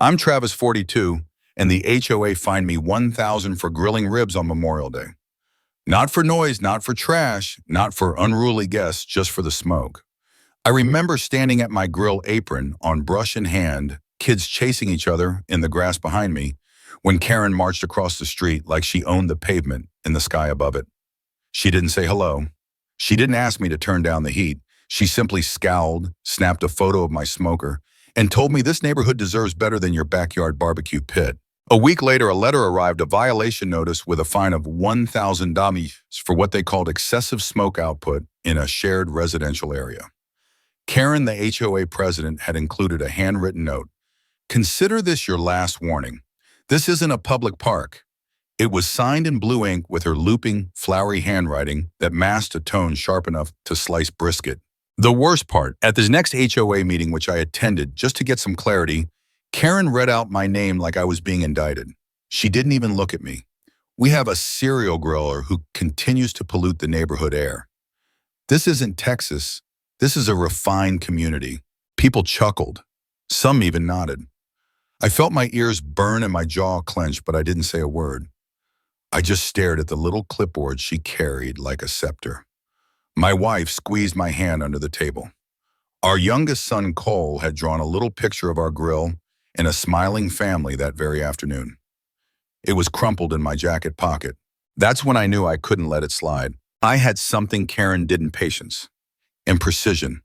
I'm Travis 42, and the HOA fined me $1,000 for grilling ribs on Memorial Day. Not for noise, not for trash, not for unruly guests, just for the smoke. I remember standing at my grill apron on brush in hand, kids chasing each other in the grass behind me, when Karen marched across the street like she owned the pavement and the sky above it. She didn't say hello. She didn't ask me to turn down the heat. She simply scowled, snapped a photo of my smoker, and told me this neighborhood deserves better than your backyard barbecue pit. A week later, a letter arrived, a violation notice with a fine of $1,000 for what they called excessive smoke output in a shared residential area. Karen, the HOA president, had included a handwritten note. Consider this your last warning. This isn't a public park. It was signed in blue ink with her looping, flowery handwriting that masked a tone sharp enough to slice brisket. The worst part, at this next HOA meeting which I attended just to get some clarity, Karen read out my name like I was being indicted. She didn't even look at me. We have a serial griller who continues to pollute the neighborhood air. This isn't Texas. This is a refined community. People chuckled. Some even nodded. I felt my ears burn and my jaw clench, but I didn't say a word. I just stared at the little clipboard she carried like a scepter. My wife squeezed my hand under the table. Our youngest son, Cole, had drawn a little picture of our grill and a smiling family that very afternoon. It was crumpled in my jacket pocket. That's when I knew I couldn't let it slide. I had something Karen didn't: patience and precision.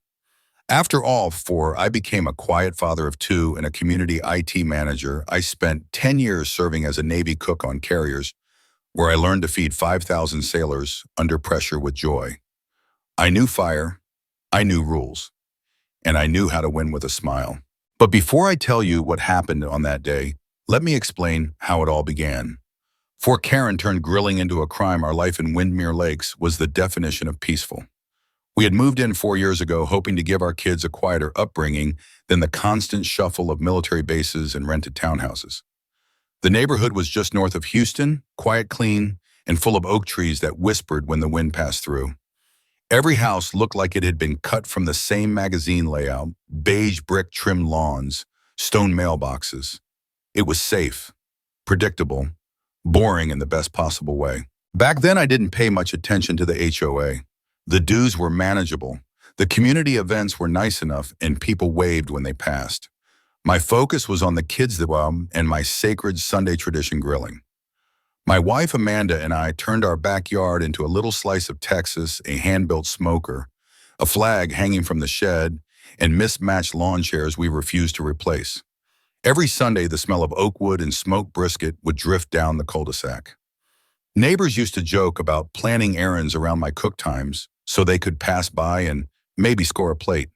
After all, before I became a quiet father of two and a community IT manager, I spent 10 years serving as a Navy cook on carriers, where I learned to feed 5,000 sailors under pressure with joy. I knew fire, I knew rules, and I knew how to win with a smile. But before I tell you what happened on that day, let me explain how it all began. For Karen turned grilling into a crime, our life in Windermere Lakes was the definition of peaceful. We had moved in 4 years ago, hoping to give our kids a quieter upbringing than the constant shuffle of military bases and rented townhouses. The neighborhood was just north of Houston, quiet, clean, and full of oak trees that whispered when the wind passed through. Every house looked like it had been cut from the same magazine layout: beige brick trimmed lawns, stone mailboxes. It was safe, predictable, boring in the best possible way. Back then, I didn't pay much attention to the HOA. The dues were manageable. The community events were nice enough, and people waved when they passed. My focus was on the kids and my sacred Sunday tradition grilling. My wife Amanda and I turned our backyard into a little slice of Texas, a hand-built smoker, a flag hanging from the shed, and mismatched lawn chairs we refused to replace. Every Sunday, the smell of oak wood and smoked brisket would drift down the cul-de-sac. Neighbors used to joke about planning errands around my cook times so they could pass by and maybe score a plate.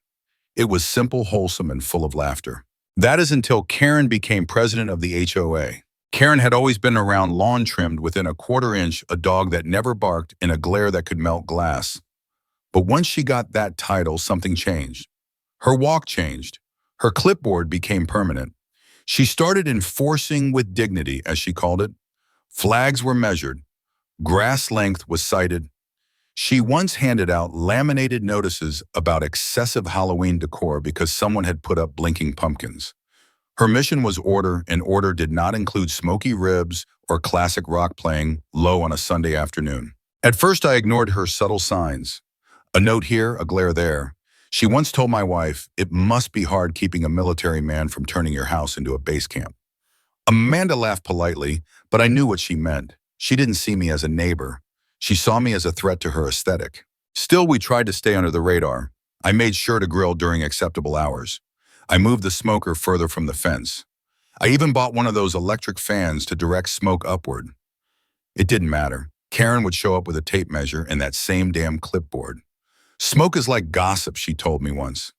It was simple, wholesome, and full of laughter. That is until Karen became president of the HOA. Karen had always been around lawn trimmed within a quarter inch, a dog that never barked, and a glare that could melt glass. But once she got that title, something changed. Her walk changed. Her clipboard became permanent. She started enforcing with dignity, as she called it. Flags were measured. Grass length was cited. She once handed out laminated notices about excessive Halloween decor because someone had put up blinking pumpkins. Her mission was order, and order did not include smoky ribs or classic rock playing low on a Sunday afternoon. At first, I ignored her subtle signs. A note here, a glare there. She once told my wife, "It must be hard keeping a military man from turning your house into a base camp." Amanda laughed politely, but I knew what she meant. She didn't see me as a neighbor. She saw me as a threat to her aesthetic. Still, we tried to stay under the radar. I made sure to grill during acceptable hours. I moved the smoker further from the fence. I even bought one of those electric fans to direct smoke upward. It didn't matter. Karen would show up with a tape measure and that same damn clipboard. Smoke is like gossip, she told me once.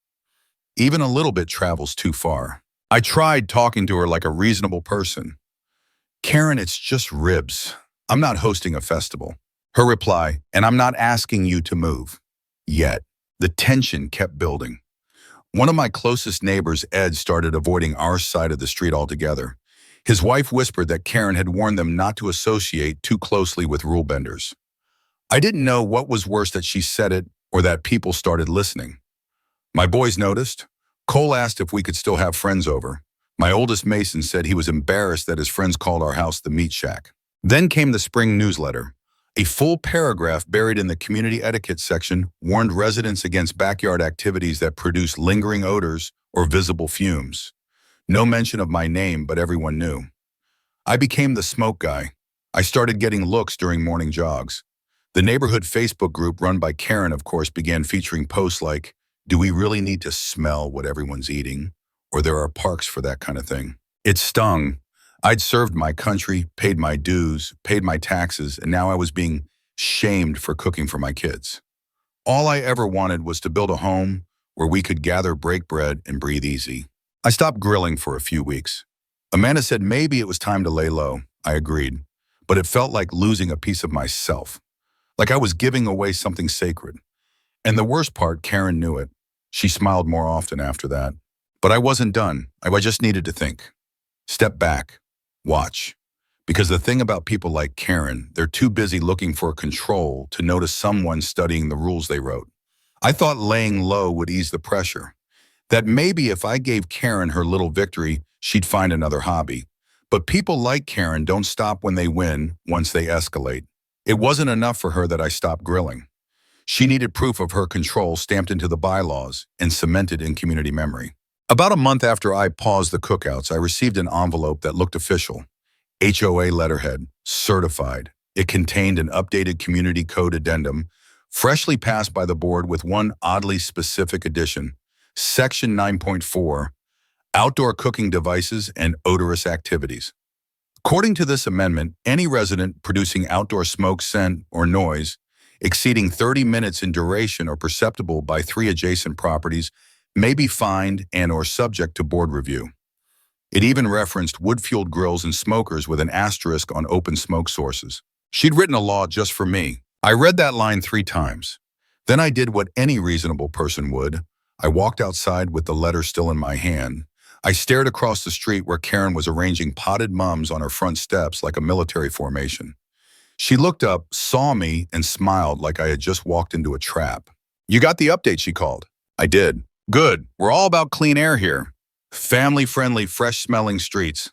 Even a little bit travels too far. I tried talking to her like a reasonable person. "Karen, it's just ribs. I'm not hosting a festival." Her reply, "And I'm not asking you to move." Yet, the tension kept building. One of my closest neighbors, Ed, started avoiding our side of the street altogether. His wife whispered that Karen had warned them not to associate too closely with rule benders. I didn't know what was worse, that she said it or that people started listening. My boys noticed. Cole asked if we could still have friends over. My oldest Mason said he was embarrassed that his friends called our house the meat shack. Then came the spring newsletter. A full paragraph buried in the community etiquette section warned residents against backyard activities that produce lingering odors or visible fumes. No mention of my name, but everyone knew. I became the smoke guy. I started getting looks during morning jogs. The neighborhood Facebook group run by Karen, of course, began featuring posts like, "Do we really need to smell what everyone's eating? Or there are parks for that kind of thing." It stung. I'd served my country, paid my dues, paid my taxes, and now I was being shamed for cooking for my kids. All I ever wanted was to build a home where we could gather, break bread, and breathe easy. I stopped grilling for a few weeks. Amanda said maybe it was time to lay low. I agreed, but it felt like losing a piece of myself, like I was giving away something sacred. And the worst part, Karen knew it. She smiled more often after that. But I wasn't done. I just needed to think. Step back. Watch. Because the thing about people like Karen, they're too busy looking for control to notice someone studying the rules they wrote. I thought laying low would ease the pressure. That maybe if I gave Karen her little victory, she'd find another hobby. But people like Karen don't stop when they win once they escalate. It wasn't enough for her that I stopped grilling. She needed proof of her control stamped into the bylaws and cemented in community memory. About a month after I paused the cookouts, I received an envelope that looked official. HOA letterhead, certified. It contained an updated community code addendum, freshly passed by the board with one oddly specific addition. Section 9.4, outdoor cooking devices and odorous activities. According to this amendment, any resident producing outdoor smoke, scent, or noise exceeding 30 minutes in duration or perceptible by 3 adjacent properties may be fined and/or subject to board review. It even referenced wood-fueled grills and smokers with an asterisk on open smoke sources. She'd written a law just for me. I read that line 3 times. Then I did what any reasonable person would. I walked outside with the letter still in my hand. I stared across the street where Karen was arranging potted mums on her front steps like a military formation. She looked up, saw me, and smiled like I had just walked into a trap. "You got the update," she called. I did. "Good. We're all about clean air here. Family-friendly, fresh-smelling streets."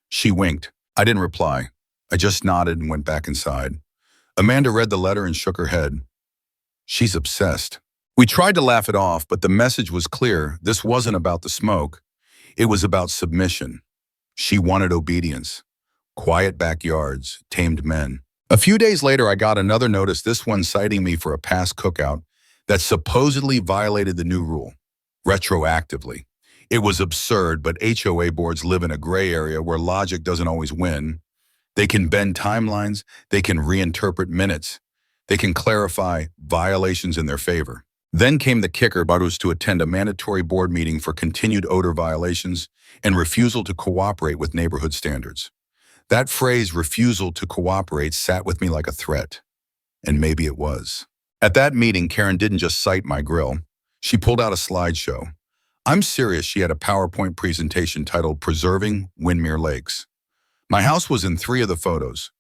She winked. I didn't reply. I just nodded and went back inside. Amanda read the letter and shook her head. She's obsessed. We tried to laugh it off, but the message was clear. This wasn't about the smoke. It was about submission. She wanted obedience. Quiet backyards, tamed men. A few days later, I got another notice, this one citing me for a past cookout that supposedly violated the new rule, retroactively. It was absurd, but HOA boards live in a gray area where logic doesn't always win. They can bend timelines, they can reinterpret minutes, they can clarify violations in their favor. Then came the kicker, but was to attend a mandatory board meeting for continued odor violations and refusal to cooperate with neighborhood standards. That phrase, refusal to cooperate, sat with me like a threat. And maybe it was. At that meeting, Karen didn't just cite my grill. She pulled out a slideshow. I'm serious, she had a PowerPoint presentation titled Preserving Windmere Lakes. My house was in 3 of the photos.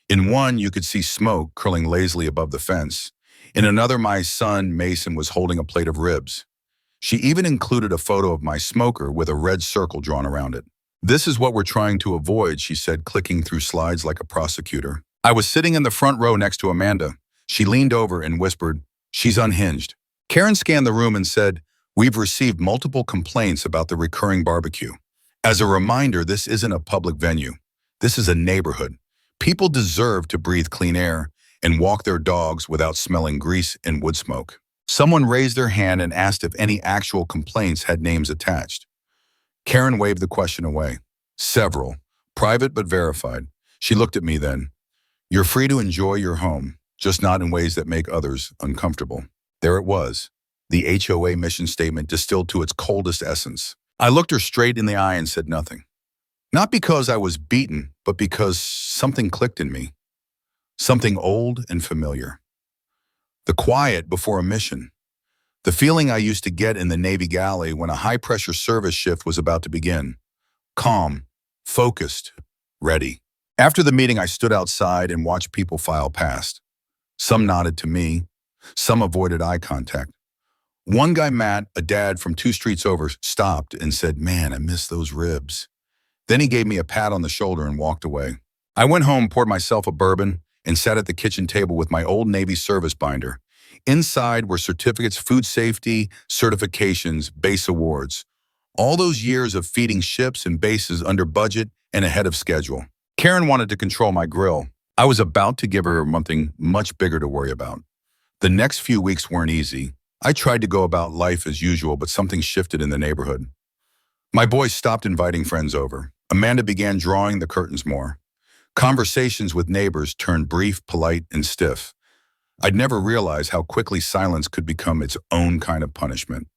In one, you could see smoke curling lazily above the fence. In another, my son, Mason, was holding a plate of ribs. She even included a photo of my smoker with a red circle drawn around it. "This is what we're trying to avoid," she said, clicking through slides like a prosecutor. I was sitting in the front row next to Amanda. She leaned over and whispered, "She's unhinged." Karen scanned the room and said, "We've received multiple complaints about the recurring barbecue. As a reminder, this isn't a public venue. This is a neighborhood. People deserve to breathe clean air and walk their dogs without smelling grease and wood smoke." Someone raised their hand and asked if any actual complaints had names attached. Karen waved the question away. "Several. Private but verified." She looked at me then. "You're free to enjoy your home, just not in ways that make others uncomfortable." There it was, the HOA mission statement distilled to its coldest essence. I looked her straight in the eye and said nothing. Not because I was beaten, but because something clicked in me. Something old and familiar. The quiet before a mission. The feeling I used to get in the Navy galley when a high-pressure service shift was about to begin. Calm, focused, ready. After the meeting, I stood outside and watched people file past. Some nodded to me. Some avoided eye contact. One guy, Matt, a dad from 2 streets over, stopped and said, "Man, I miss those ribs." Then he gave me a pat on the shoulder and walked away. I went home, poured myself a bourbon, and sat at the kitchen table with my old Navy service binder. Inside were certificates, food safety, certifications, base awards. All those years of feeding ships and bases under budget and ahead of schedule. Karen wanted to control my grill. I was about to give her something much bigger to worry about. The next few weeks weren't easy. I tried to go about life as usual, but something shifted in the neighborhood. My boys stopped inviting friends over. Amanda began drawing the curtains more. Conversations with neighbors turned brief, polite, and stiff. I'd never realized how quickly silence could become its own kind of punishment.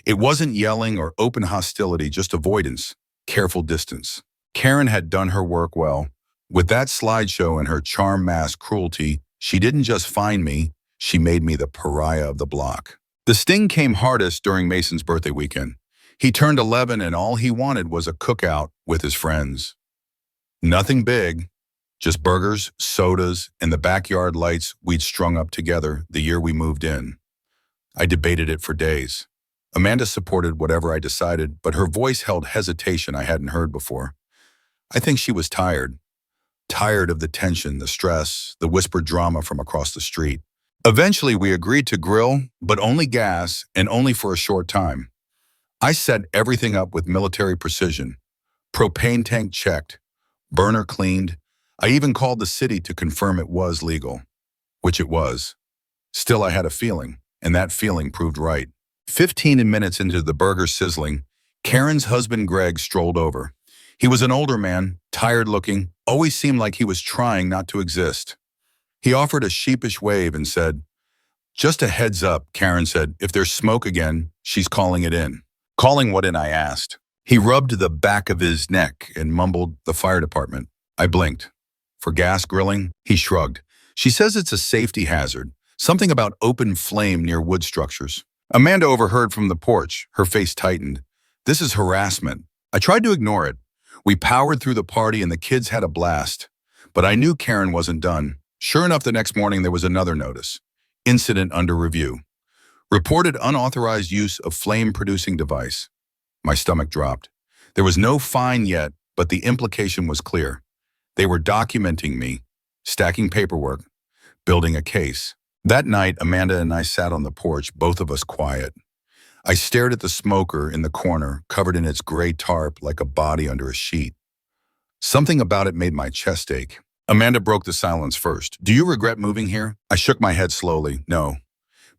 It wasn't yelling or open hostility, just avoidance, careful distance. Karen had done her work well. With that slideshow and her charm mask cruelty, she didn't just find me, she made me the pariah of the block. The sting came hardest during Mason's birthday weekend. He turned 11 and all he wanted was a cookout with his friends. Nothing big, just burgers, sodas, and the backyard lights we'd strung up together the year we moved in. I debated it for days. Amanda supported whatever I decided, but her voice held hesitation I hadn't heard before. I think she was tired. Tired of the tension, the stress, the whispered drama from across the street. Eventually, we agreed to grill, but only gas and only for a short time. I set everything up with military precision. Propane tank checked, burner cleaned. I even called the city to confirm it was legal, which it was. Still, I had a feeling, and that feeling proved right. 15 minutes into the burger sizzling, Karen's husband Greg strolled over. He was an older man, tired-looking, always seemed like he was trying not to exist. He offered a sheepish wave and said, "Just a heads up," Karen said. "If there's smoke again, she's calling it in." "Calling what in?" I asked. He rubbed the back of his neck and mumbled, "The fire department." I blinked. "For gas grilling?" He shrugged. "She says it's a safety hazard. Something about open flame near wood structures." Amanda overheard from the porch. Her face tightened. "This is harassment." I tried to ignore it. We powered through the party and the kids had a blast. But I knew Karen wasn't done. Sure enough, the next morning there was another notice. Incident under review. Reported unauthorized use of flame-producing device. My stomach dropped. There was no fine yet, but the implication was clear. They were documenting me, stacking paperwork, building a case. That night, Amanda and I sat on the porch, both of us quiet. I stared at the smoker in the corner, covered in its gray tarp like a body under a sheet. Something about it made my chest ache. Amanda broke the silence first. "Do you regret moving here?" I shook my head slowly. "No,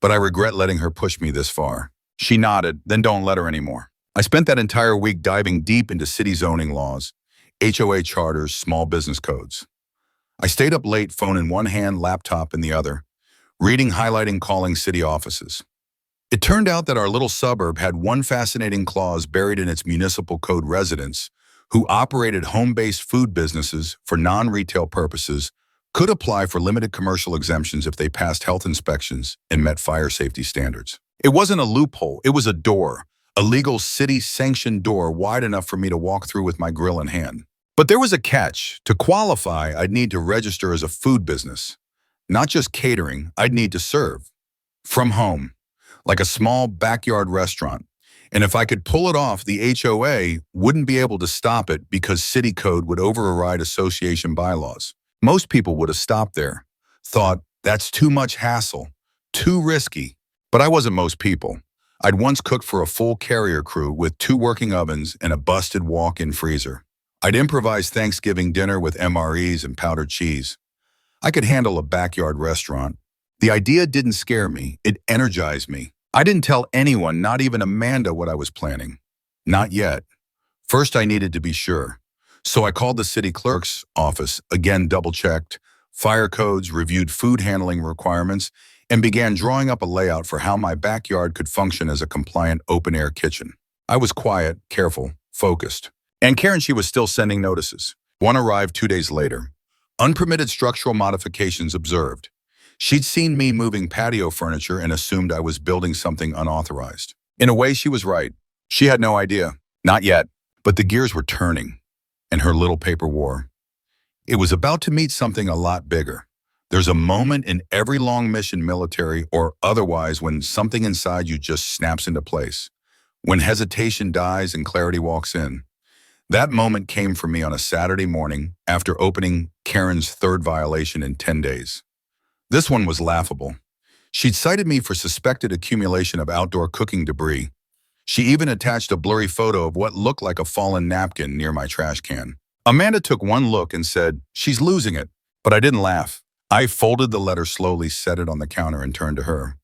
but I regret letting her push me this far." She nodded. "Then don't let her anymore." I spent that entire week diving deep into city zoning laws, HOA charters, small business codes. I stayed up late, phone in one hand, laptop in the other, reading, highlighting, calling city offices. It turned out that our little suburb had one fascinating clause buried in its municipal code: residents who operated home-based food businesses for non-retail purposes could apply for limited commercial exemptions if they passed health inspections and met fire safety standards. It wasn't a loophole, it was a door, a legal city-sanctioned door wide enough for me to walk through with my grill in hand. But there was a catch. To qualify, I'd need to register as a food business. Not just catering, I'd need to serve. From home, like a small backyard restaurant. And if I could pull it off, the HOA wouldn't be able to stop it because city code would override association bylaws. Most people would have stopped there, thought, that's too much hassle, too risky. But I wasn't most people. I'd once cooked for a full carrier crew with 2 working ovens and a busted walk-in freezer. I'd improvised Thanksgiving dinner with MREs and powdered cheese. I could handle a backyard restaurant. The idea didn't scare me, it energized me. I didn't tell anyone, not even Amanda, what I was planning. Not yet. First, I needed to be sure. So I called the city clerk's office, again double-checked, fire codes, reviewed food handling requirements, and began drawing up a layout for how my backyard could function as a compliant open-air kitchen. I was quiet, careful, focused. And Karen, she was still sending notices. One arrived 2 days later. Unpermitted structural modifications observed. She'd seen me moving patio furniture and assumed I was building something unauthorized. In a way, she was right. She had no idea. Not yet. But the gears were turning, and her little paper war. It was about to meet something a lot bigger. There's a moment in every long mission, military or otherwise, when something inside you just snaps into place. When hesitation dies and clarity walks in. That moment came for me on a Saturday morning after opening Karen's third violation in 10 days. This one was laughable. She'd cited me for suspected accumulation of outdoor cooking debris. She even attached a blurry photo of what looked like a fallen napkin near my trash can. Amanda took one look and said, "She's losing it." But I didn't laugh. I folded the letter slowly, set it on the counter, and turned to her.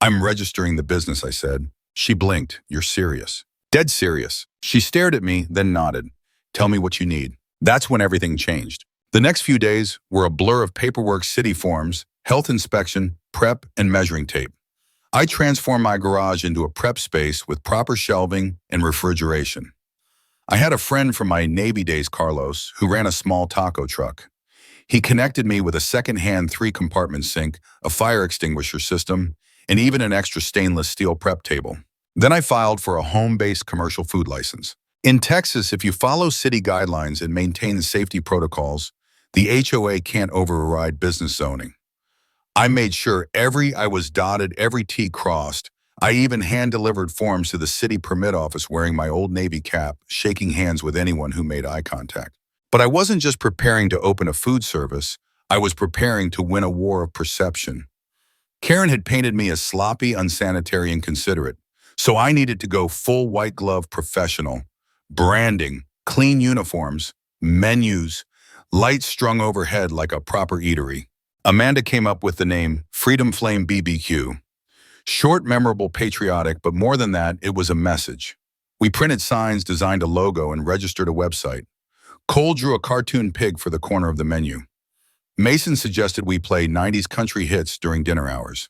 "I'm registering the business," I said. She blinked. "You're serious?" "Dead serious." She stared at me, then nodded. "Tell me what you need." That's when everything changed. The next few days were a blur of paperwork, city forms, health inspection, prep, and measuring tape. I transformed my garage into a prep space with proper shelving and refrigeration. I had a friend from my Navy days, Carlos, who ran a small taco truck. He connected me with a second-hand 3-compartment sink, a fire extinguisher system, and even an extra stainless steel prep table. Then I filed for a home-based commercial food license. In Texas, if you follow city guidelines and maintain the safety protocols, the HOA can't override business zoning. I made sure every I was dotted, every T crossed. I even hand-delivered forms to the city permit office wearing my old Navy cap, shaking hands with anyone who made eye contact. But I wasn't just preparing to open a food service, I was preparing to win a war of perception. Karen had painted me as sloppy, unsanitary, and inconsiderate, so I needed to go full white glove professional. Branding, clean uniforms, menus, lights strung overhead like a proper eatery. Amanda came up with the name Freedom Flame BBQ. Short, memorable, patriotic, but more than that, it was a message. We printed signs, designed a logo, and registered a website. Cole drew a cartoon pig for the corner of the menu. Mason suggested we play 90s country hits during dinner hours.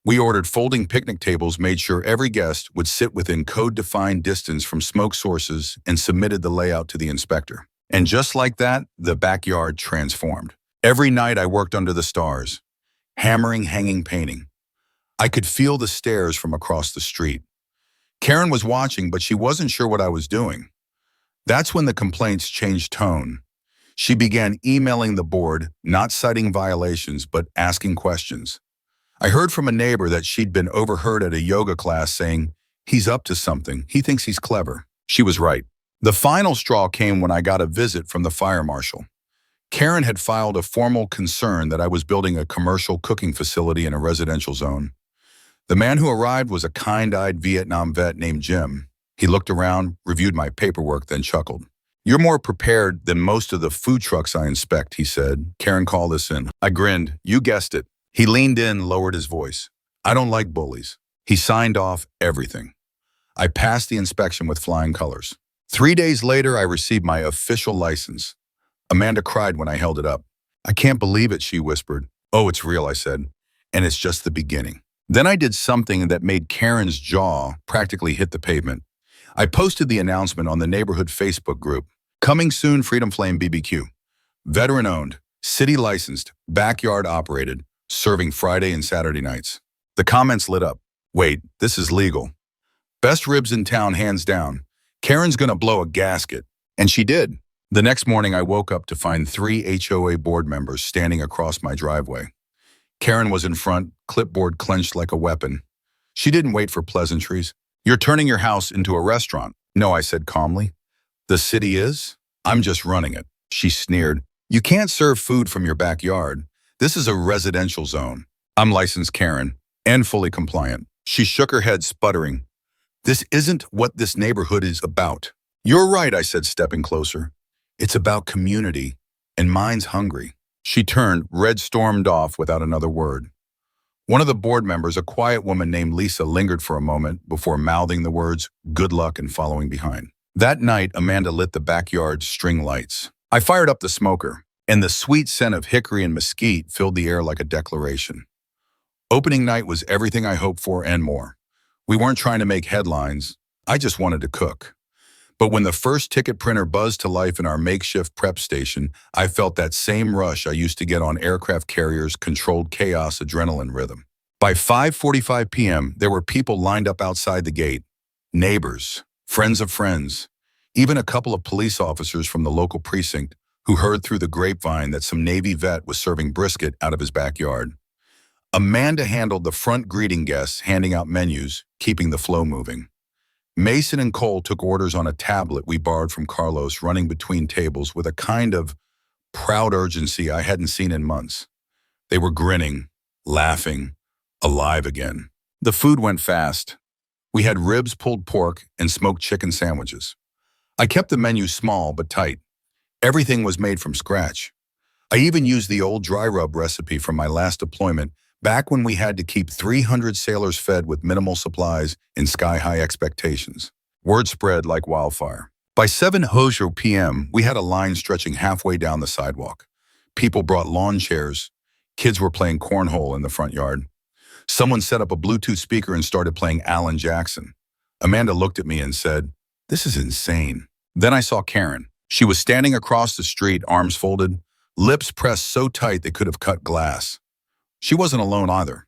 We ordered folding picnic tables, made sure every guest would sit within code-defined distance from smoke sources, and submitted the layout to the inspector. And just like that, the backyard transformed. Every night I worked under the stars, hammering, hanging, painting. I could feel the stares from across the street. Karen was watching, but she wasn't sure what I was doing. That's when the complaints changed tone. She began emailing the board, not citing violations, but asking questions. I heard from a neighbor that she'd been overheard at a yoga class saying, "He's up to something. He thinks he's clever." She was right. The final straw came when I got a visit from the fire marshal. Karen had filed a formal concern that I was building a commercial cooking facility in a residential zone. The man who arrived was a kind-eyed Vietnam vet named Jim. He looked around, reviewed my paperwork, then chuckled. "You're more prepared than most of the food trucks I inspect," he said. "Karen, call this in." I grinned. "You guessed it." He leaned in, lowered his voice. "I don't like bullies." He signed off everything. I passed the inspection with flying colors. 3 days later, I received my official license. Amanda cried when I held it up. "I can't believe it," she whispered. "Oh, it's real," I said. "And it's just the beginning." Then I did something that made Karen's jaw practically hit the pavement. I posted the announcement on the neighborhood Facebook group. "Coming soon, Freedom Flame BBQ. Veteran-owned, city-licensed, backyard-operated, serving Friday and Saturday nights." The comments lit up. "Wait, this is legal. Best ribs in town, hands down. Karen's gonna blow a gasket." And she did. The next morning, I woke up to find 3 HOA board members standing across my driveway. Karen was in front, clipboard clenched like a weapon. She didn't wait for pleasantries. "You're turning your house into a restaurant." "No," I said calmly. "The city is? I'm just running it." She sneered. "You can't serve food from your backyard. This is a residential zone." "I'm licensed, Karen, and fully compliant." She shook her head, sputtering. "This isn't what this neighborhood is about." "You're right," I said, stepping closer. "It's about community, and mine's hungry." She turned, red, stormed off without another word. One of the board members, a quiet woman named Lisa, lingered for a moment before mouthing the words, "Good luck," and following behind. That night, Amanda lit the backyard string lights. I fired up the smoker, and the sweet scent of hickory and mesquite filled the air like a declaration. Opening night was everything I hoped for and more. We weren't trying to make headlines. I just wanted to cook. But when the first ticket printer buzzed to life in our makeshift prep station, I felt that same rush I used to get on aircraft carriers' controlled chaos adrenaline rhythm. By 5:45 p.m., there were people lined up outside the gate. Neighbors, friends of friends, even a couple of police officers from the local precinct who heard through the grapevine that some Navy vet was serving brisket out of his backyard. Amanda handled the front greeting guests, handing out menus, keeping the flow moving. Mason and Cole took orders on a tablet we borrowed from Carlos, running between tables with a kind of proud urgency I hadn't seen in months. They were grinning, laughing, alive again. The food went fast. We had ribs, pulled pork, and smoked chicken sandwiches. I kept the menu small but tight. Everything was made from scratch. I even used the old dry rub recipe from my last deployment, back when we had to keep 300 sailors fed with minimal supplies and sky-high expectations. Word spread like wildfire. By 7:00 p.m., we had a line stretching halfway down the sidewalk. People brought lawn chairs. Kids were playing cornhole in the front yard. Someone set up a Bluetooth speaker and started playing Alan Jackson. Amanda looked at me and said, "This is insane." Then I saw Karen. She was standing across the street, arms folded, lips pressed so tight they could have cut glass. She wasn't alone either.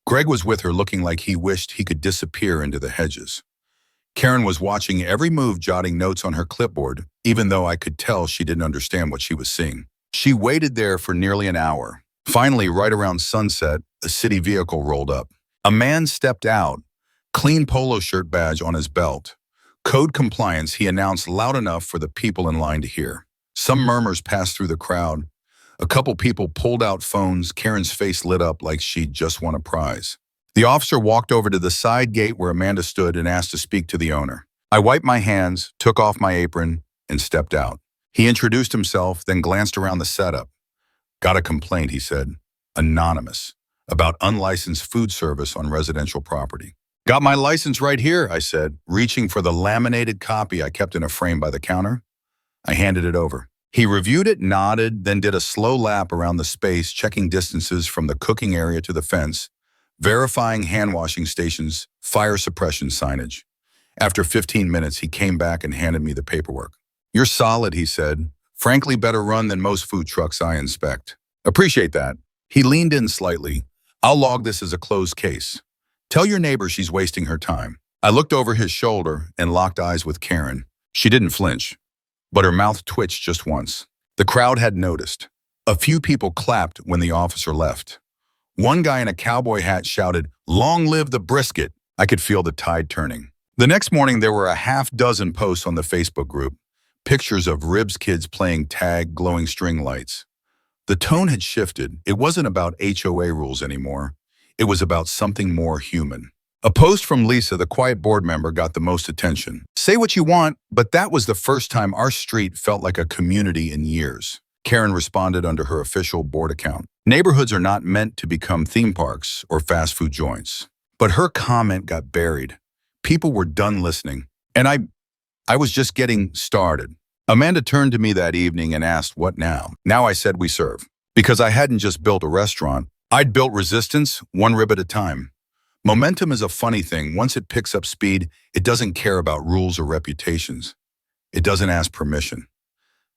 Greg was with her, looking like he wished he could disappear into the hedges. Karen was watching every move, jotting notes on her clipboard, even though I could tell she didn't understand what she was seeing. She waited there for nearly an hour. Finally, right around sunset, a city vehicle rolled up. A man stepped out, clean polo shirt badge on his belt. Code compliance, he announced loud enough for the people in line to hear. Some murmurs passed through the crowd. A couple people pulled out phones. Karen's face lit up like she'd just won a prize. The officer walked over to the side gate where Amanda stood and asked to speak to the owner. I wiped my hands, took off my apron, and stepped out. He introduced himself, then glanced around the setup. "Got a complaint," he said, anonymous, about unlicensed food service on residential property. "Got my license right here," I said, reaching for the laminated copy I kept in a frame by the counter. I handed it over. He reviewed it, nodded, then did a slow lap around the space, checking distances from the cooking area to the fence, verifying hand-washing stations, fire suppression signage. After 15 minutes, he came back and handed me the paperwork. "You're solid," he said. "Frankly, better run than most food trucks I inspect." "Appreciate that." He leaned in slightly. "I'll log this as a closed case. Tell your neighbor she's wasting her time." I looked over his shoulder and locked eyes with Karen. She didn't flinch, but her mouth twitched just once. The crowd had noticed. A few people clapped when the officer left. One guy in a cowboy hat shouted, "Long live the brisket." I could feel the tide turning. The next morning, there were a half dozen posts on the Facebook group. Pictures of Ribs kids playing tag, glowing string lights. The tone had shifted. It wasn't about HOA rules anymore. It was about something more human. A post from Lisa, the quiet board member, got the most attention. "Say what you want, but that was the first time our street felt like a community in years." Karen responded under her official board account. "Neighborhoods are not meant to become theme parks or fast food joints." But her comment got buried. People were done listening, and I was just getting started. Amanda turned to me that evening and asked, "What now?" Now I said, "We serve." Because I hadn't just built a restaurant. I'd built resistance, one rib at a time. Momentum is a funny thing. Once it picks up speed, it doesn't care about rules or reputations. It doesn't ask permission.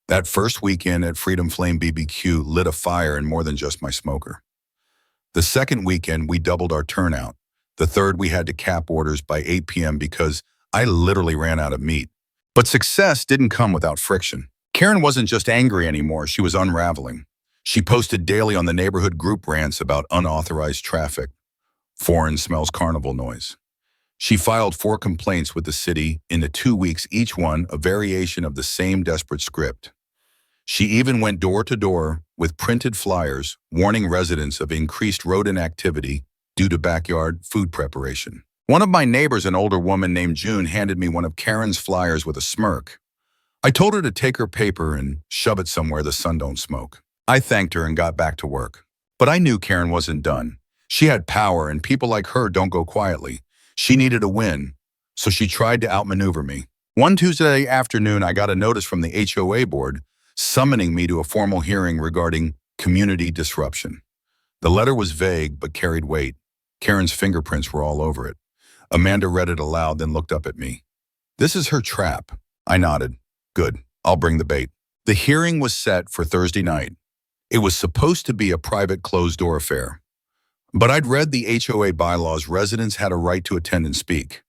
That first weekend at Freedom Flame BBQ lit a fire in more than just my smoker. The second weekend, we doubled our turnout. The third, we had to cap orders by 8 p.m. because I literally ran out of meat. But success didn't come without friction. Karen wasn't just angry anymore, she was unraveling. She posted daily on the neighborhood group rants about unauthorized traffic, foreign smells, carnival noise. She filed 4 complaints with the city in the 2 weeks, each one a variation of the same desperate script. She even went door to door with printed flyers warning residents of increased rodent activity due to backyard food preparation. One of my neighbors, an older woman named June, handed me one of Karen's flyers with a smirk. I told her to take her paper and shove it somewhere the sun don't smoke. I thanked her and got back to work. But I knew Karen wasn't done. She had power, and people like her don't go quietly. She needed a win, so she tried to outmaneuver me. One Tuesday afternoon, I got a notice from the HOA board summoning me to a formal hearing regarding community disruption. The letter was vague but carried weight. Karen's fingerprints were all over it. Amanda read it aloud, then looked up at me. "This is her trap." I nodded. "Good, I'll bring the bait." The hearing was set for Thursday night. It was supposed to be a private closed-door affair. But I'd read the HOA bylaws. Residents had a right to attend and speak.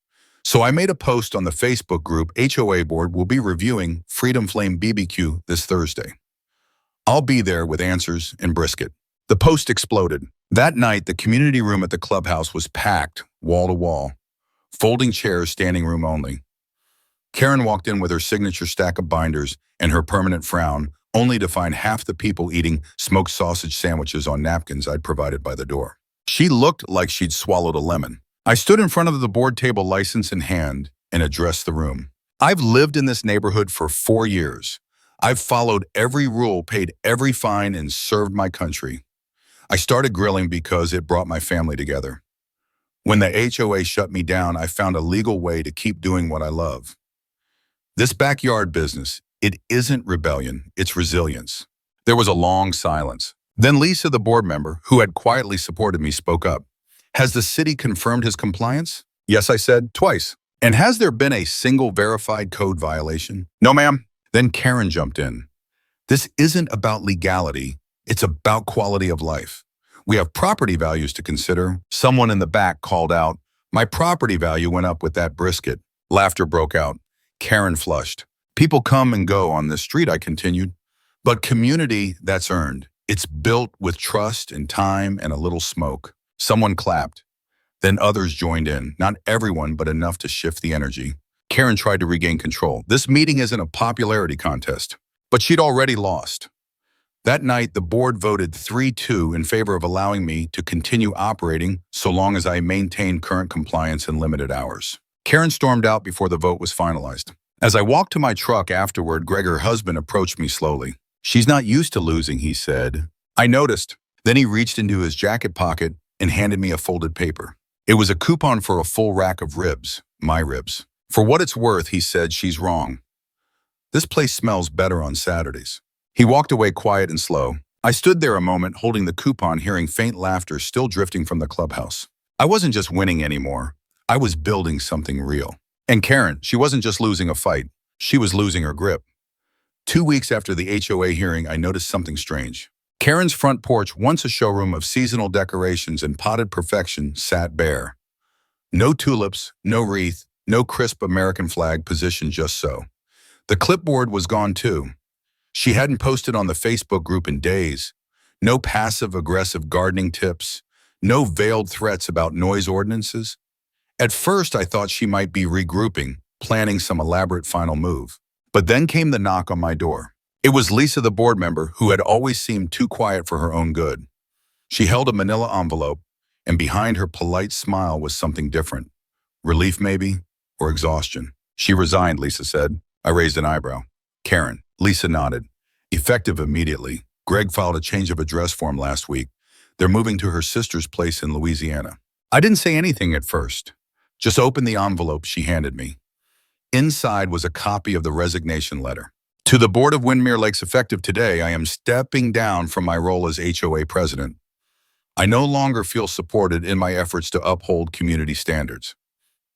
So I made a post on the Facebook group. "HOA board will be reviewing Freedom Flame BBQ this Thursday. I'll be there with answers and brisket." The post exploded. That night, the community room at the clubhouse was packed, wall to wall. Folding chairs, standing room only. Karen walked in with her signature stack of binders and her permanent frown, only to find half the people eating smoked sausage sandwiches on napkins I'd provided by the door. She looked like she'd swallowed a lemon. I stood in front of the board table, license in hand, and addressed the room. I've lived in this neighborhood for 4 years. I've followed every rule, paid every fine, and served my country. I started grilling because it brought my family together. When the HOA shut me down, I found a legal way to keep doing what I love. This backyard business, it isn't rebellion, it's resilience. There was a long silence. Then Lisa, the board member, who had quietly supported me, spoke up. Has the city confirmed his compliance? Yes, I said, twice. And has there been a single verified code violation? No, ma'am. Then Karen jumped in. This isn't about legality, it's about quality of life. We have property values to consider. Someone in the back called out, my property value went up with that brisket. Laughter broke out. Karen flushed. People come and go on this street, I continued. But community, that's earned. It's built with trust and time and a little smoke. Someone clapped. Then others joined in. Not everyone, but enough to shift the energy. Karen tried to regain control. This meeting isn't a popularity contest. But she'd already lost. That night, the board voted 3-2 in favor of allowing me to continue operating so long as I maintained current compliance and limited hours. Karen stormed out before the vote was finalized. As I walked to my truck afterward, Greg, her husband, approached me slowly. She's not used to losing, he said. I noticed. Then he reached into his jacket pocket and handed me a folded paper. It was a coupon for a full rack of ribs, my ribs. For what it's worth, he said, she's wrong. This place smells better on Saturdays. He walked away quiet and slow. I stood there a moment holding the coupon, hearing faint laughter still drifting from the clubhouse. I wasn't just winning anymore. I was building something real. And Karen, she wasn't just losing a fight. She was losing her grip. 2 weeks after the HOA hearing, I noticed something strange. Karen's front porch, once a showroom of seasonal decorations and potted perfection, sat bare. No tulips, no wreath, no crisp American flag positioned just so. The clipboard was gone too. She hadn't posted on the Facebook group in days. No passive-aggressive gardening tips. No veiled threats about noise ordinances. At first, I thought she might be regrouping, planning some elaborate final move. But then came the knock on my door. It was Lisa, the board member, who had always seemed too quiet for her own good. She held a manila envelope, and behind her polite smile was something different. Relief, maybe, or exhaustion. She resigned, Lisa said. I raised an eyebrow. Karen. Lisa nodded. Effective immediately. Greg filed a change of address form last week. They're moving to her sister's place in Louisiana. I didn't say anything at first. Just opened the envelope she handed me. Inside was a copy of the resignation letter. To the Board of Windermere Lakes, effective today, I am stepping down from my role as HOA president. I no longer feel supported in my efforts to uphold community standards.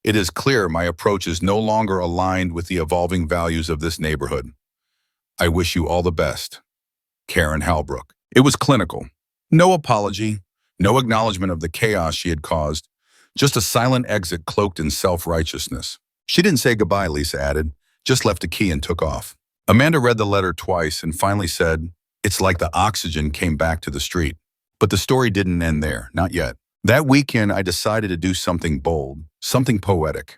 It is clear my approach is no longer aligned with the evolving values of this neighborhood. I wish you all the best. Karen Halbrook. It was clinical. No apology, no acknowledgement of the chaos she had caused, just a silent exit cloaked in self-righteousness. She didn't say goodbye, Lisa added, just left a key and took off. Amanda read the letter twice and finally said, it's like the oxygen came back to the street. But the story didn't end there, not yet. That weekend, I decided to do something bold, something poetic.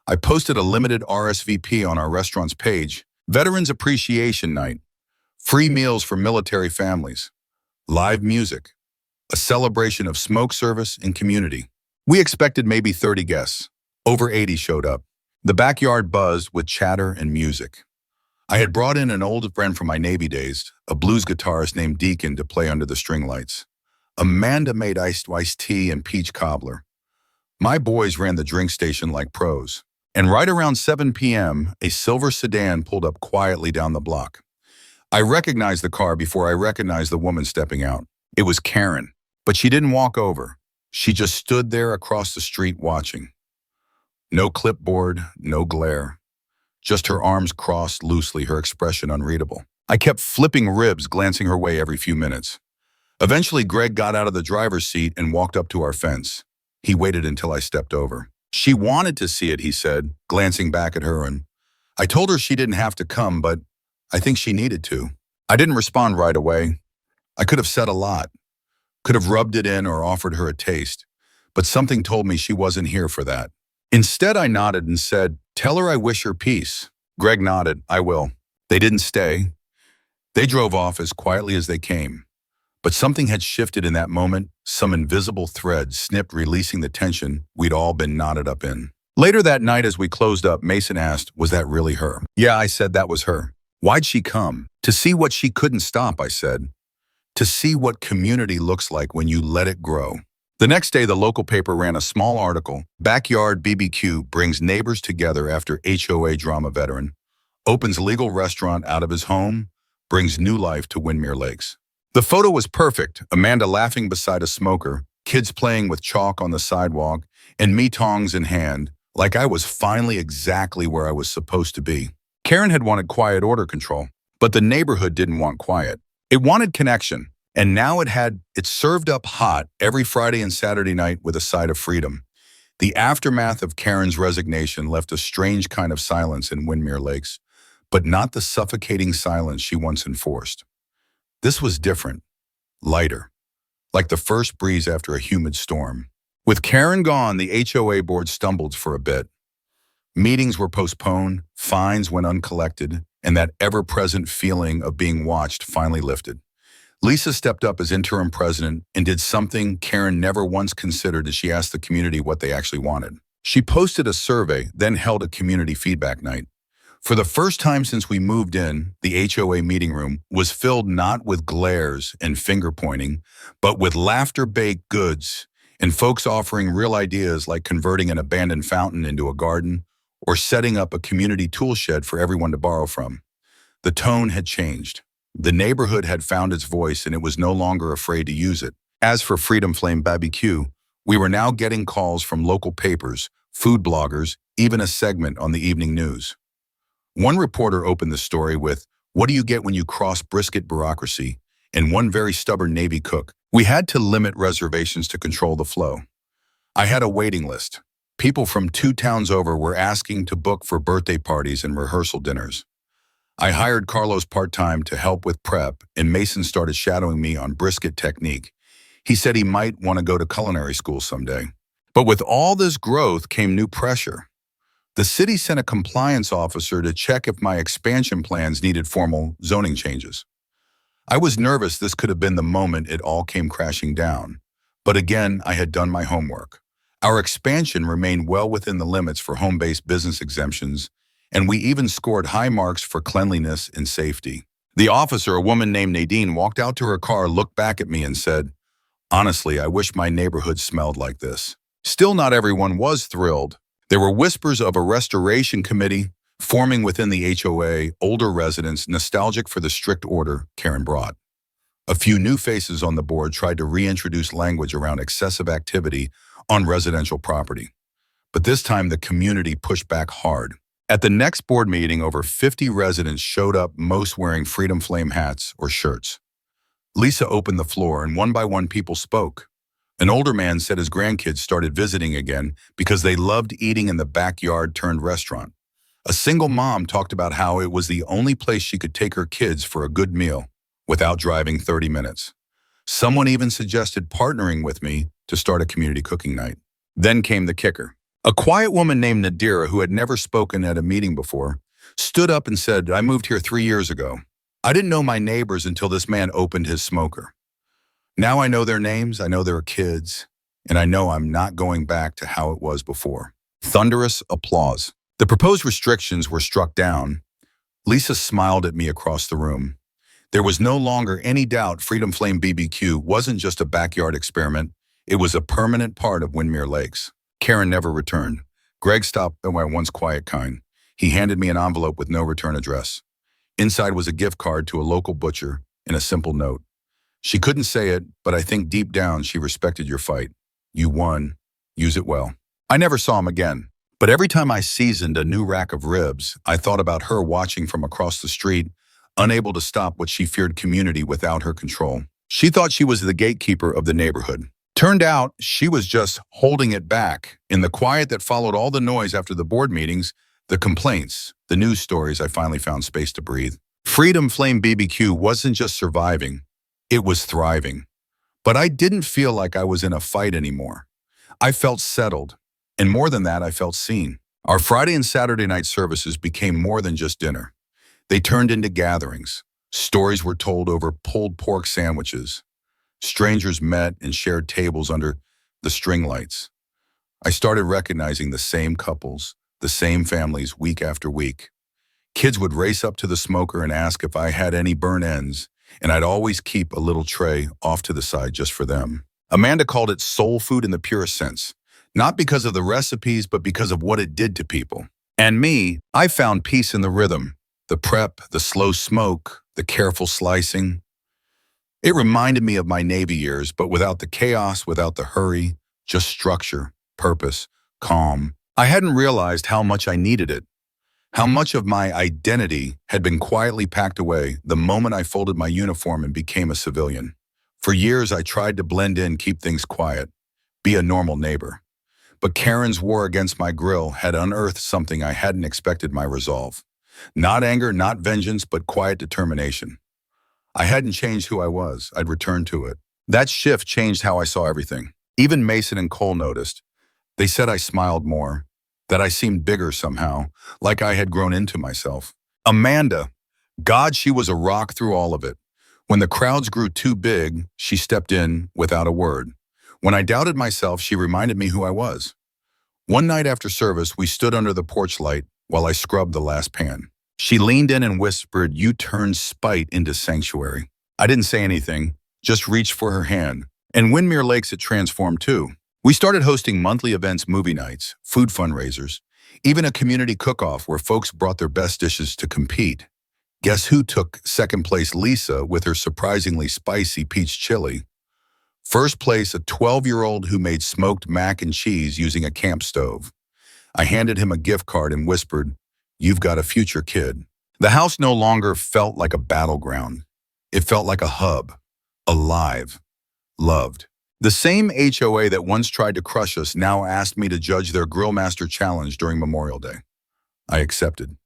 I posted a limited RSVP on our restaurant's page, Veterans Appreciation Night, free meals for military families, live music, a celebration of smoke service and community. We expected maybe 30 guests. Over 80 showed up. The backyard buzzed with chatter and music. I had brought in an old friend from my Navy days, a blues guitarist named Deacon, to play under the string lights. Amanda made iced tea and peach cobbler. My boys ran the drink station like pros. And right around 7 p.m., a silver sedan pulled up quietly down the block. I recognized the car before I recognized the woman stepping out. It was Karen, but she didn't walk over. She just stood there across the street watching. No clipboard, no glare. Just her arms crossed loosely, her expression unreadable. I kept flipping ribs, glancing her way every few minutes. Eventually, Greg got out of the driver's seat and walked up to our fence. He waited until I stepped over. She wanted to see it, he said, glancing back at her, and I told her she didn't have to come, but I think she needed to. I didn't respond right away. I could have said a lot, could have rubbed it in or offered her a taste, but something told me she wasn't here for that. Instead, I nodded and said, "Tell her I wish her peace." Greg nodded, "I will." They didn't stay. They drove off as quietly as they came. But something had shifted in that moment. Some invisible thread snipped, releasing the tension we'd all been knotted up in. Later that night, as we closed up, Mason asked, "Was that really her?" "Yeah," I said, "that was her." "Why'd she come?" "To see what she couldn't stop," I said. "To see what community looks like when you let it grow." The next day, the local paper ran a small article, "Backyard BBQ brings neighbors together after HOA drama veteran opens legal restaurant out of his home, brings new life to Windmere Lakes." The photo was perfect, Amanda laughing beside a smoker, kids playing with chalk on the sidewalk, and me tongs in hand, like I was finally exactly where I was supposed to be. Karen had wanted quiet order control, but the neighborhood didn't want quiet. It wanted connection, and now it served up hot every Friday and Saturday night with a side of freedom. The aftermath of Karen's resignation left a strange kind of silence in Windmere Lakes, but not the suffocating silence she once enforced. This was different, lighter, like the first breeze after a humid storm. With Karen gone, the HOA board stumbled for a bit. Meetings were postponed, fines went uncollected, and that ever-present feeling of being watched finally lifted. Lisa stepped up as interim president and did something Karen never once considered as she asked the community what they actually wanted. She posted a survey, then held a community feedback night. For the first time since we moved in, the HOA meeting room was filled not with glares and finger-pointing, but with laughter-baked goods and folks offering real ideas like converting an abandoned fountain into a garden or setting up a community tool shed for everyone to borrow from. The tone had changed. The neighborhood had found its voice and it was no longer afraid to use it. As for Freedom Flame BBQ, we were now getting calls from local papers, food bloggers, even a segment on the evening news. One reporter opened the story with, "What do you get when you cross brisket bureaucracy?" and one very stubborn Navy cook. We had to limit reservations to control the flow. I had a waiting list. People from 2 towns over were asking to book for birthday parties and rehearsal dinners. I hired Carlos part-time to help with prep, and Mason started shadowing me on brisket technique. He said he might want to go to culinary school someday. But with all this growth came new pressure. The city sent a compliance officer to check if my expansion plans needed formal zoning changes. I was nervous this could have been the moment it all came crashing down. But again, I had done my homework. Our expansion remained well within the limits for home-based business exemptions, and we even scored high marks for cleanliness and safety. The officer, a woman named Nadine, walked out to her car, looked back at me and said, "Honestly, I wish my neighborhood smelled like this." Still, not everyone was thrilled. There were whispers of a restoration committee forming within the HOA, older residents nostalgic for the strict order Karen brought. A few new faces on the board tried to reintroduce language around excessive activity on residential property. But this time the community pushed back hard. At the next board meeting, over 50 residents showed up, most wearing Freedom Flame hats or shirts. Lisa opened the floor and one by one people spoke. An older man said his grandkids started visiting again because they loved eating in the backyard turned restaurant. A single mom talked about how it was the only place she could take her kids for a good meal without driving 30 minutes. Someone even suggested partnering with me to start a community cooking night. Then came the kicker. A quiet woman named Nadira, who had never spoken at a meeting before, stood up and said, "I moved here 3 years ago. I didn't know my neighbors until this man opened his smoker. Now I know their names, I know their kids, and I know I'm not going back to how it was before." Thunderous applause. The proposed restrictions were struck down. Lisa smiled at me across the room. There was no longer any doubt Freedom Flame BBQ wasn't just a backyard experiment. It was a permanent part of Windmere Lakes. Karen never returned. Greg stopped by my once quiet kind. He handed me an envelope with no return address. Inside was a gift card to a local butcher and a simple note. "She couldn't say it, but I think deep down she respected your fight. You won. Use it well." I never saw him again. But every time I seasoned a new rack of ribs, I thought about her watching from across the street, unable to stop what she feared community without her control. She thought she was the gatekeeper of the neighborhood. Turned out she was just holding it back. In the quiet that followed all the noise after the board meetings, the complaints, the news stories, I finally found space to breathe. Freedom Flame BBQ wasn't just surviving, it was thriving. But I didn't feel like I was in a fight anymore. I felt settled. And more than that, I felt seen. Our Friday and Saturday night services became more than just dinner. They turned into gatherings. Stories were told over pulled pork sandwiches. Strangers met and shared tables under the string lights. I started recognizing the same couples, the same families week after week. Kids would race up to the smoker and ask if I had any burn ends, and I'd always keep a little tray off to the side just for them. Amanda called it soul food in the purest sense, not because of the recipes, but because of what it did to people. And me, I found peace in the rhythm, the prep, the slow smoke, the careful slicing. It reminded me of my Navy years, but without the chaos, without the hurry, just structure, purpose, calm. I hadn't realized how much I needed it, how much of my identity had been quietly packed away the moment I folded my uniform and became a civilian. For years, I tried to blend in, keep things quiet, be a normal neighbor. But Karen's war against my grill had unearthed something I hadn't expected: my resolve. Not anger, not vengeance, but quiet determination. I hadn't changed who I was. I'd returned to it. That shift changed how I saw everything. Even Mason and Cole noticed. They said I smiled more, that I seemed bigger somehow, like I had grown into myself. Amanda, God, she was a rock through all of it. When the crowds grew too big, she stepped in without a word. When I doubted myself, she reminded me who I was. One night after service, we stood under the porch light while I scrubbed the last pan. She leaned in and whispered, "You turned spite into sanctuary." I didn't say anything, just reached for her hand. And Windmere Lakes, it transformed too. We started hosting monthly events, movie nights, food fundraisers, even a community cook-off where folks brought their best dishes to compete. Guess who took second place? Lisa, with her surprisingly spicy peach chili. First place, a 12-year-old who made smoked mac and cheese using a camp stove. I handed him a gift card and whispered, "You've got a future, kid." The house no longer felt like a battleground. It felt like a hub, alive, loved. The same HOA that once tried to crush us now asked me to judge their Grill Master Challenge during Memorial Day. I accepted,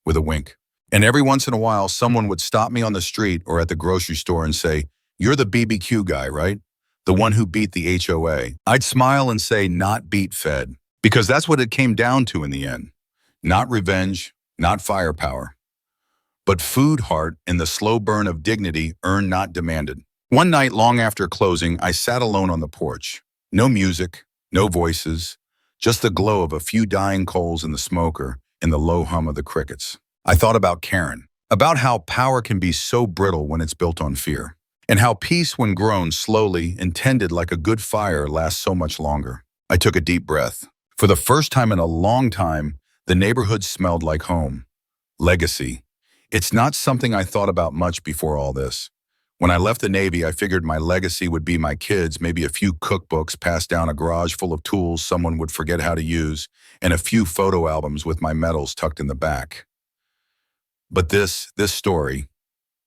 with a wink. And every once in a while, someone would stop me on the street or at the grocery store and say, "You're the BBQ guy, right? The one who beat the HOA." I'd smile and say, "Not beat, fed." Because that's what it came down to in the end. Not revenge, not firepower, but food, heart, and the slow burn of dignity earned, not demanded. One night, long after closing, I sat alone on the porch. No music, no voices, just the glow of a few dying coals in the smoker and the low hum of the crickets. I thought about Karen, about how power can be so brittle when it's built on fear, and how peace, when grown slowly and tended like a good fire, lasts so much longer. I took a deep breath. For the first time in a long time, the neighborhood smelled like home. Legacy. It's not something I thought about much before all this. When I left the Navy, I figured my legacy would be my kids, maybe a few cookbooks passed down, a garage full of tools someone would forget how to use, and a few photo albums with my medals tucked in the back. But this story,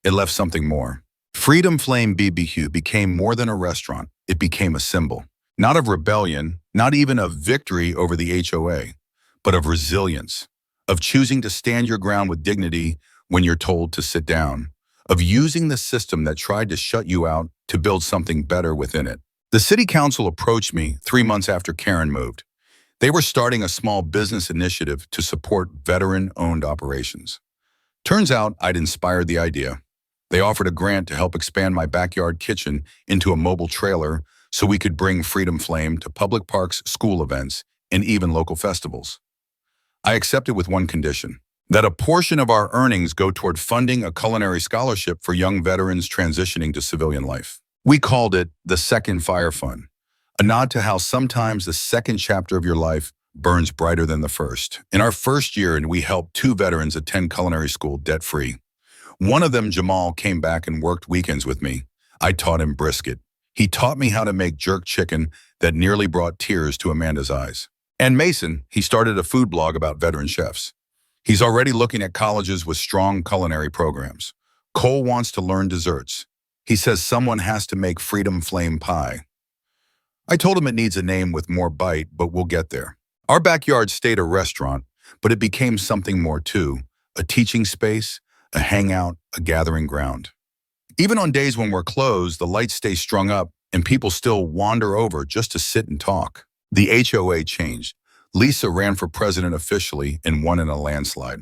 it left something more. Freedom Flame BBQ became more than a restaurant. It became a symbol. Not of rebellion, not even of victory over the HOA, but of resilience, of choosing to stand your ground with dignity when you're told to sit down, of using the system that tried to shut you out to build something better within it. The city council approached me 3 months after Karen moved. They were starting a small business initiative to support veteran-owned operations. Turns out I'd inspired the idea. They offered a grant to help expand my backyard kitchen into a mobile trailer so we could bring Freedom Flame to public parks, school events, and even local festivals. I accepted with one condition: that a portion of our earnings go toward funding a culinary scholarship for young veterans transitioning to civilian life. We called it the Second Fire Fund, a nod to how sometimes the second chapter of your life burns brighter than the first. In our first year, we helped 2 veterans attend culinary school debt-free. One of them, Jamal, came back and worked weekends with me. I taught him brisket. He taught me how to make jerk chicken that nearly brought tears to Amanda's eyes. And Mason, he started a food blog about veteran chefs. He's already looking at colleges with strong culinary programs. Cole wants to learn desserts. He says someone has to make Freedom Flame pie. I told him it needs a name with more bite, but we'll get there. Our backyard stayed a restaurant, but it became something more too: a teaching space, a hangout, a gathering ground. Even on days when we're closed, the lights stay strung up and people still wander over just to sit and talk. The HOA changed, Lisa ran for president officially and won in a landslide.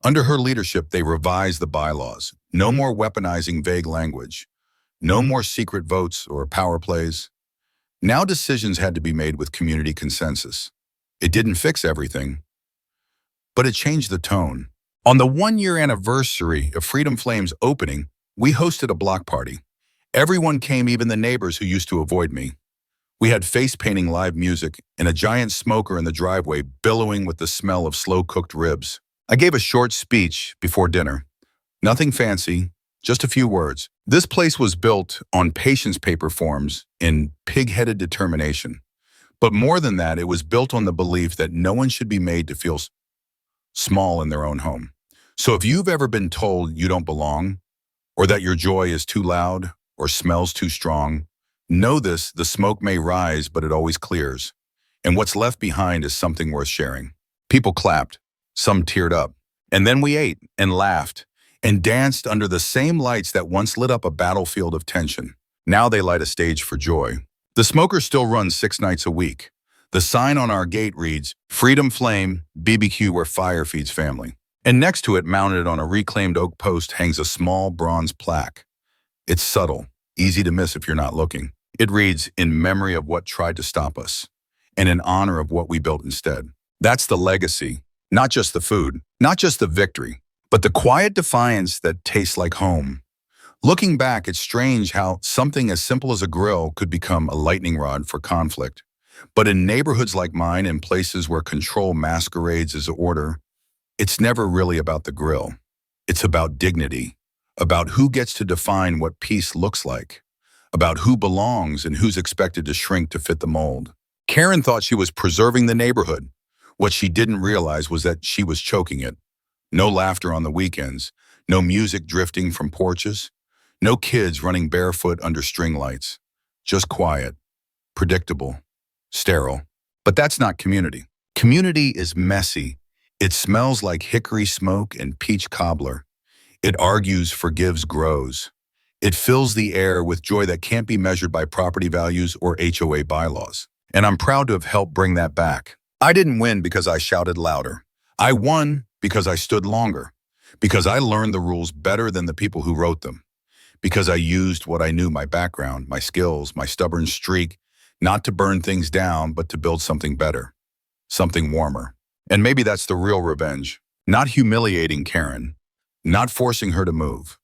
Under her leadership, they revised the bylaws. No more weaponizing vague language. No more secret votes or power plays. Now decisions had to be made with community consensus. It didn't fix everything, but it changed the tone. On the one-year anniversary of Freedom Flame's opening, we hosted a block party. Everyone came, even the neighbors who used to avoid me. We had face-painting live music and a giant smoker in the driveway billowing with the smell of slow-cooked ribs. I gave a short speech before dinner. Nothing fancy, just a few words. This place was built on patience paper forms in pig-headed determination. But more than that, it was built on the belief that no one should be made to feel small in their own home. So if you've ever been told you don't belong, or that your joy is too loud, or smells too strong, know this: the smoke may rise, but it always clears. And what's left behind is something worth sharing. People clapped, some teared up, and then we ate and laughed and danced under the same lights that once lit up a battlefield of tension. Now they light a stage for joy. The smoker still runs 6 nights a week. The sign on our gate reads, "Freedom Flame, BBQ where fire feeds family." And next to it, mounted on a reclaimed oak post, hangs a small bronze plaque. It's subtle, easy to miss if you're not looking. It reads, "In memory of what tried to stop us, and in honor of what we built instead." That's the legacy, not just the food, not just the victory, but the quiet defiance that tastes like home. Looking back, it's strange how something as simple as a grill could become a lightning rod for conflict. But in neighborhoods like mine, in places where control masquerades as order, it's never really about the grill. It's about dignity, about who gets to define what peace looks like, about who belongs and who's expected to shrink to fit the mold. Karen thought she was preserving the neighborhood. What she didn't realize was that she was choking it. No laughter on the weekends, no music drifting from porches, no kids running barefoot under string lights. Just quiet, predictable, sterile. But that's not community. Community is messy. It smells like hickory smoke and peach cobbler. It argues, forgives, grows. It fills the air with joy that can't be measured by property values or HOA bylaws. And I'm proud to have helped bring that back. I didn't win because I shouted louder. I won because I stood longer, because I learned the rules better than the people who wrote them, because I used what I knew, my background, my skills, my stubborn streak, not to burn things down, but to build something better, something warmer. And maybe that's the real revenge. Not humiliating Karen, not forcing her to move,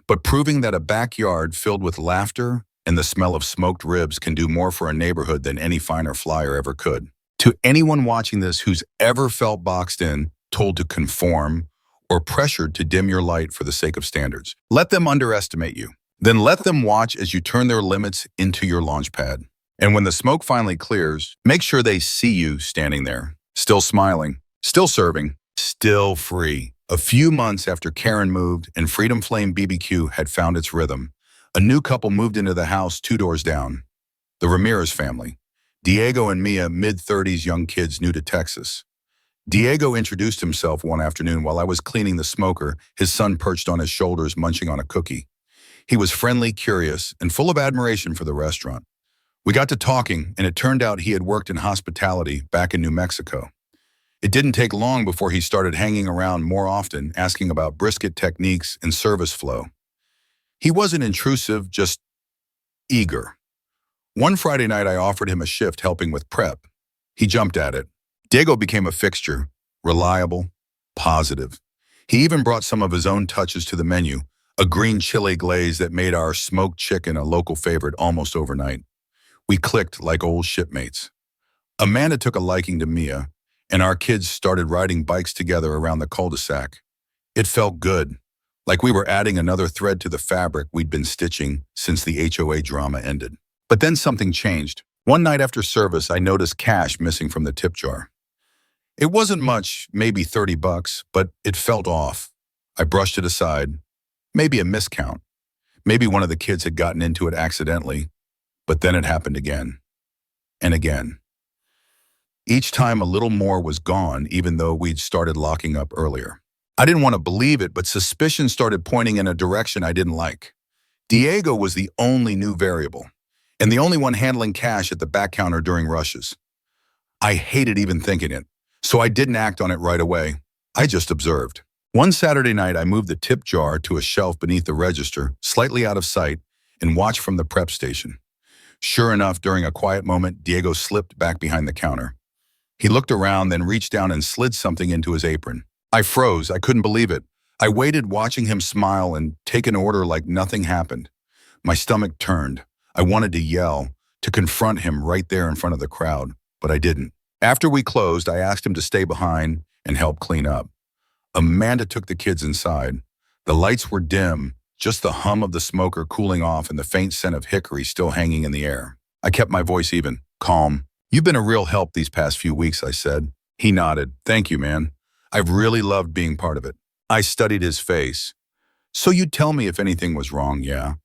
but proving that a backyard filled with laughter and the smell of smoked ribs can do more for a neighborhood than any finer flyer ever could. To anyone watching this who's ever felt boxed in, told to conform, or pressured to dim your light for the sake of standards, let them underestimate you. Then let them watch as you turn their limits into your launch pad. And when the smoke finally clears, make sure they see you standing there, still smiling, still serving, still free. A few months after Karen moved and Freedom Flame BBQ had found its rhythm, a new couple moved into the house 2 doors down. The Ramirez family. Diego and Mia, mid-30s young kids new to Texas. Diego introduced himself one afternoon while I was cleaning the smoker, his son perched on his shoulders munching on a cookie. He was friendly, curious, and full of admiration for the restaurant. We got to talking, and it turned out he had worked in hospitality back in New Mexico. It didn't take long before he started hanging around more often, asking about brisket techniques and service flow. He wasn't intrusive, just eager. One Friday night, I offered him a shift helping with prep. He jumped at it. Diego became a fixture, reliable, positive. He even brought some of his own touches to the menu, a green chili glaze that made our smoked chicken a local favorite almost overnight. We clicked like old shipmates. Amanda took a liking to Mia, and our kids started riding bikes together around the cul-de-sac. It felt good, like we were adding another thread to the fabric we'd been stitching since the HOA drama ended. But then something changed. One night after service, I noticed cash missing from the tip jar. It wasn't much, maybe $30, but it felt off. I brushed it aside. Maybe a miscount. Maybe one of the kids had gotten into it accidentally. But then it happened again. And again. Each time a little more was gone, even though we'd started locking up earlier. I didn't want to believe it, but suspicion started pointing in a direction I didn't like. Diego was the only new variable, and the only one handling cash at the back counter during rushes. I hated even thinking it, so I didn't act on it right away. I just observed. One Saturday night, I moved the tip jar to a shelf beneath the register, slightly out of sight, and watched from the prep station. Sure enough, during a quiet moment, Diego slipped back behind the counter. He looked around, then reached down and slid something into his apron. I froze. I couldn't believe it. I waited, watching him smile and take an order like nothing happened. My stomach turned. I wanted to yell, to confront him right there in front of the crowd, but I didn't. After we closed, I asked him to stay behind and help clean up. Amanda took the kids inside. The lights were dim, just the hum of the smoker cooling off and the faint scent of hickory still hanging in the air. I kept my voice even, calm. "You've been a real help these past few weeks," I said. He nodded. "Thank you, man. I've really loved being part of it." I studied his face. "So you'd tell me if anything was wrong, yeah?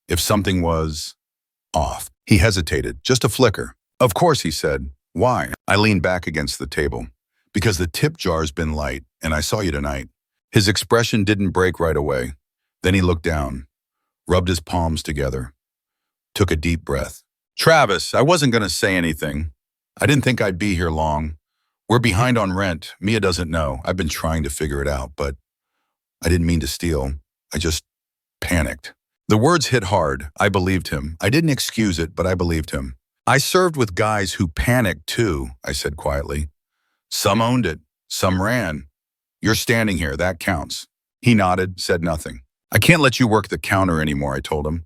If something was off?" He hesitated, just a flicker. "Of course," he said. "Why?" I leaned back against the table. "Because the tip jar's been light, and I saw you tonight." His expression didn't break right away. Then he looked down, rubbed his palms together, took a deep breath. "Travis, I wasn't going to say anything. I didn't think I'd be here long. We're behind on rent. Mia doesn't know. I've been trying to figure it out, but I didn't mean to steal. I just panicked." The words hit hard. I believed him. I didn't excuse it, but I believed him. "I served with guys who panicked too," I said quietly. "Some owned it. Some ran. You're standing here. That counts." He nodded, said nothing. "I can't let you work the counter anymore," I told him.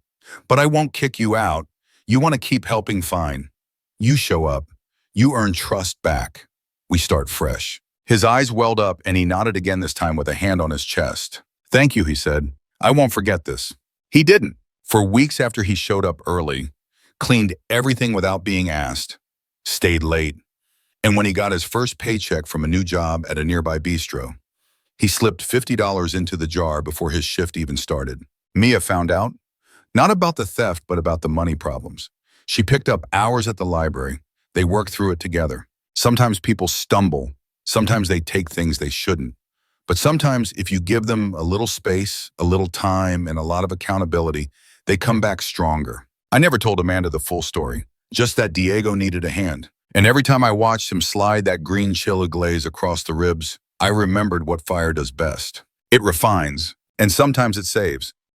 "But I won't kick you out. You want to keep helping, fine. You show up. You earn trust back. We start fresh." His eyes welled up and he nodded again, this time with a hand on his chest. "Thank you," he said. "I won't forget this." He didn't. For weeks after he showed up early, cleaned everything without being asked, stayed late, and when he got his first paycheck from a new job at a nearby bistro, he slipped $50 into the jar before his shift even started. Mia found out, not about the theft, but about the money problems. She picked up hours at the library. They worked through it together. Sometimes people stumble. Sometimes they take things they shouldn't. But sometimes if you give them a little space, a little time, and a lot of accountability, they come back stronger. I never told Amanda the full story, just that Diego needed a hand. And every time I watched him slide that green chili glaze across the ribs, I remembered what fire does best. It refines, and sometimes it saves.